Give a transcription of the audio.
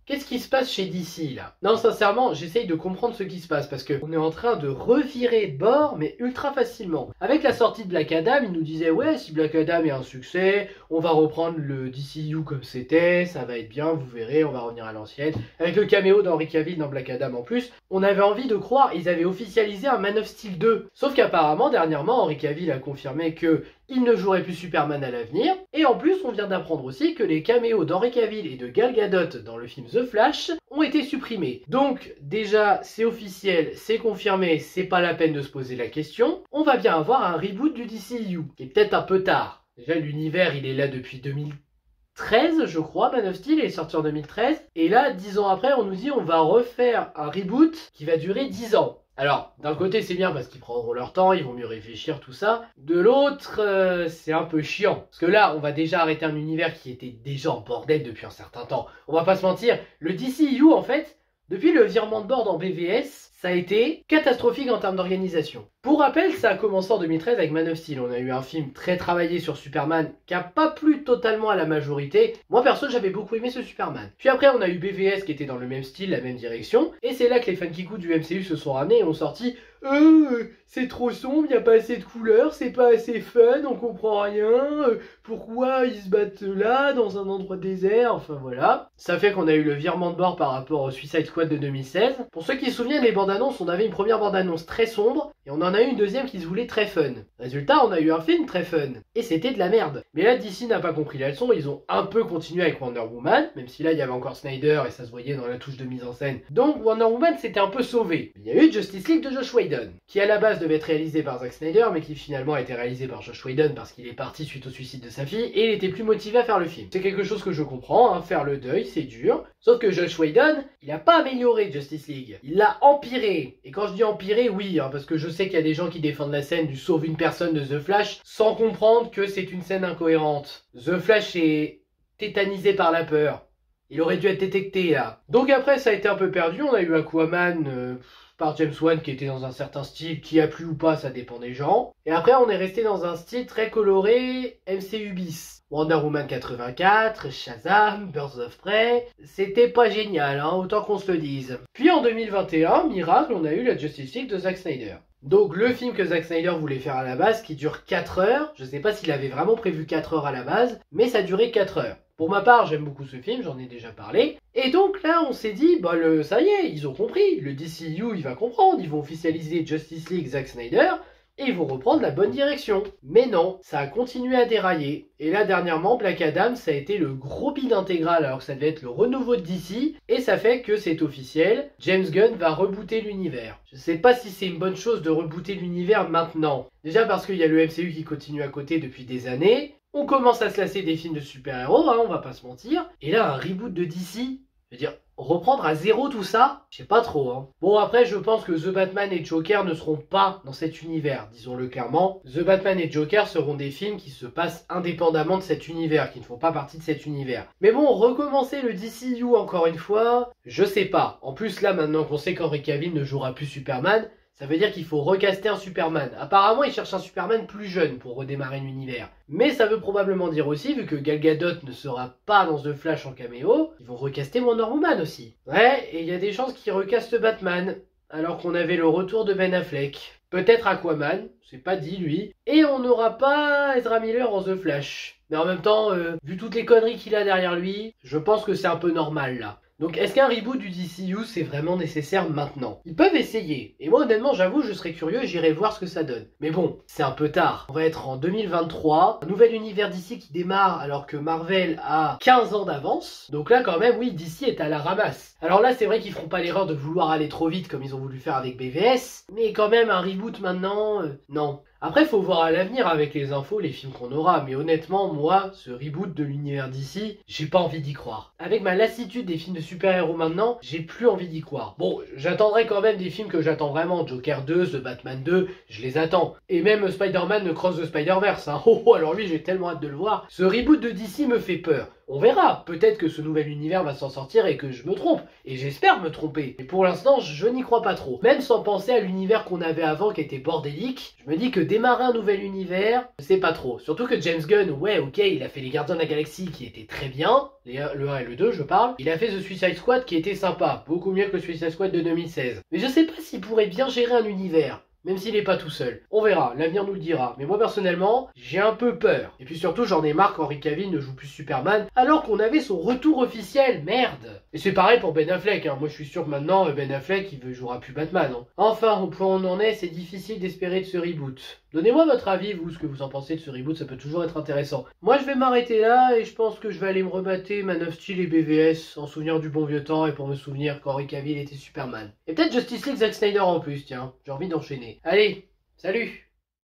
Qu'est-ce qui se passe chez DC là? Non, sincèrement, j'essaye de comprendre ce qui se passe parce qu'on est en train de revirer de bord, mais ultra facilement. Avec la sortie de Black Adam, ils nous disaient ouais, si Black Adam est un succès, on va reprendre le DCU comme c'était, ça va être bien, vous verrez, on va revenir à l'ancienne. Avec le caméo d'Henry Cavill dans Black Adam en plus, on avait envie de croire, ils avaient officialisé un Man of Steel 2. Sauf qu'apparemment, dernièrement, Henry Cavill a confirmé que il ne jouerait plus Superman à l'avenir. Et en plus, on vient d'apprendre aussi que les caméos d'Henry Cavill et de Gal Gadot dans le film The Flash ont été supprimés. Donc, déjà, c'est officiel, c'est confirmé, c'est pas la peine de se poser la question. On va bien avoir un reboot du DCU, qui est peut-être un peu tard. Déjà, l'univers, il est là depuis 2013, je crois, Man of Steel est sorti en 2013. Et là, 10 ans après, on nous dit on va refaire un reboot qui va durer 10 ans. Alors, d'un côté, c'est bien parce qu'ils prendront leur temps, ils vont mieux réfléchir, tout ça. De l'autre, c'est un peu chiant. Parce que là, on va déjà arrêter un univers qui était déjà en bordel depuis un certain temps. On va pas se mentir, le DCU, en fait, depuis le virement de bord en BVS, ça a été catastrophique en termes d'organisation. Pour rappel, ça a commencé en 2013 avec Man of Steel. On a eu un film très travaillé sur Superman qui a pas plu totalement à la majorité. Moi perso, j'avais beaucoup aimé ce Superman. Puis après, on a eu BVS qui était dans le même style, la même direction. Et c'est là que les fankikus du MCU se sont ramenés et ont sorti c'est trop sombre, y a pas assez de couleurs, c'est pas assez fun, on comprend rien, pourquoi ils se battent là, dans un endroit désert, enfin voilà. Ça fait qu'on a eu le virement de bord par rapport au Suicide Squad de 2016. Pour ceux qui se souviennent, les bandes annonces, on avait une première bande annonce très sombre, et on en a eu une deuxième qui se voulait très fun. Résultat, on a eu un film très fun. Et c'était de la merde. Mais là, DC n'a pas compris la leçon, ils ont un peu continué avec Wonder Woman, même si là, il y avait encore Snyder, et ça se voyait dans la touche de mise en scène. Donc, Wonder Woman s'était un peu sauvé. Il y a eu Justice League de Joss Whedon, qui à la base devait être réalisé par Zack Snyder, mais qui finalement a été réalisé par Joss Whedon parce qu'il est parti suite au suicide de sa fille, et il était plus motivé à faire le film. C'est quelque chose que je comprends, hein, faire le deuil, c'est dur. Sauf que Joss Whedon, il a pas amélioré Justice League, il l'a empiré. Et quand je dis empiré, oui, hein, parce que je sais qu'il y a des gens qui défendent la scène du sauve une personne de The Flash, sans comprendre que c'est une scène incohérente. The Flash est tétanisé par la peur. Il aurait dû être détecté là. Donc après ça a été un peu perdu, on a eu Aquaman par James Wan qui était dans un certain style, qui a plu ou pas, ça dépend des gens. Et après on est resté dans un style très coloré MCU bis. Wonder Woman 84, Shazam, Birds of Prey, c'était pas génial, hein, autant qu'on se le dise. Puis en 2021, miracle, on a eu la Justice League de Zack Snyder. Donc le film que Zack Snyder voulait faire à la base, qui dure 4 heures, je sais pas s'il avait vraiment prévu 4 heures à la base, mais ça durait 4 heures. Pour ma part, j'aime beaucoup ce film, j'en ai déjà parlé. Et donc là, on s'est dit, bah ça y est, ils ont compris. Le DCU, il va comprendre, ils vont officialiser Justice League Zack Snyder, et ils vont reprendre la bonne direction. Mais non, ça a continué à dérailler. Et là, dernièrement, Black Adam, ça a été le gros bid intégral, alors que ça devait être le renouveau de DC. Et ça fait que c'est officiel, James Gunn va rebooter l'univers. Je sais pas si c'est une bonne chose de rebooter l'univers maintenant. Déjà parce qu'il y a le MCU qui continue à côté depuis des années. On commence à se lasser des films de super-héros, hein, on va pas se mentir. Et là, un reboot de DC, je veux dire, reprendre à zéro tout ça, je sais pas trop. Hein. Bon, après, je pense que The Batman et Joker ne seront pas dans cet univers, disons-le clairement. The Batman et Joker seront des films qui se passent indépendamment de cet univers, qui ne font pas partie de cet univers. Mais bon, recommencer le DCU encore une fois, je sais pas. En plus, là, maintenant qu'on sait qu'Henry Cavill ne jouera plus Superman, ça veut dire qu'il faut recaster un Superman. Apparemment, ils cherchent un Superman plus jeune pour redémarrer l'univers. Mais ça veut probablement dire aussi, vu que Gal Gadot ne sera pas dans The Flash en caméo, ils vont recaster Wonder Woman aussi. Ouais, et il y a des chances qu'ils recastent Batman, alors qu'on avait le retour de Ben Affleck. Peut-être Aquaman, c'est pas dit lui. Et on n'aura pas Ezra Miller en The Flash. Mais en même temps, vu toutes les conneries qu'il a derrière lui, je pense que c'est un peu normal là. Donc est-ce qu'un reboot du DCU c'est vraiment nécessaire maintenant? Ils peuvent essayer, et moi honnêtement j'avoue je serais curieux et j'irai voir ce que ça donne. Mais bon, c'est un peu tard. On va être en 2023, un nouvel univers DC qui démarre alors que Marvel a 15 ans d'avance. Donc là quand même oui, DC est à la ramasse. Alors là c'est vrai qu'ils feront pas l'erreur de vouloir aller trop vite comme ils ont voulu faire avec BVS, mais quand même un reboot maintenant, non. Après, faut voir à l'avenir avec les infos, les films qu'on aura, mais honnêtement, moi, ce reboot de l'univers d'ici, j'ai pas envie d'y croire. Avec ma lassitude des films de super-héros maintenant, j'ai plus envie d'y croire. Bon, j'attendrai quand même des films que j'attends vraiment, Joker 2, The Batman 2, je les attends. Et même Spider-Man Cross the Spider-Verse, hein. Oh, alors lui, j'ai tellement hâte de le voir. Ce reboot de DC me fait peur. On verra, peut-être que ce nouvel univers va s'en sortir et que je me trompe, et j'espère me tromper. Mais pour l'instant, je n'y crois pas trop. Même sans penser à l'univers qu'on avait avant qui était bordélique, je me dis que démarrer un nouvel univers, je sais pas trop. Surtout que James Gunn, ouais, ok, il a fait les Gardiens de la Galaxie qui étaient très bien, le 1 et le 2 je parle. Il a fait The Suicide Squad qui était sympa, beaucoup mieux que le Suicide Squad de 2016. Mais je sais pas s'il pourrait bien gérer un univers. Même s'il est pas tout seul. On verra, l'avenir nous le dira. Mais moi personnellement, j'ai un peu peur. Et puis surtout, j'en ai marre qu'Henry Cavill ne joue plus Superman, alors qu'on avait son retour officiel, merde. Et c'est pareil pour Ben Affleck, hein. Moi je suis sûr que maintenant, Ben Affleck, il jouera plus Batman. Hein. Enfin, au point où on en est, c'est difficile d'espérer de ce reboot. Donnez-moi votre avis, vous, ce que vous en pensez de ce reboot, ça peut toujours être intéressant. Moi je vais m'arrêter là, et je pense que je vais aller me remater Man of Steel et BVS, en souvenir du bon vieux temps, et pour me souvenir qu'Henry Cavill était Superman. Et peut-être Justice League Zack Snyder en plus, tiens, j'ai envie d'enchaîner. Allez, salut!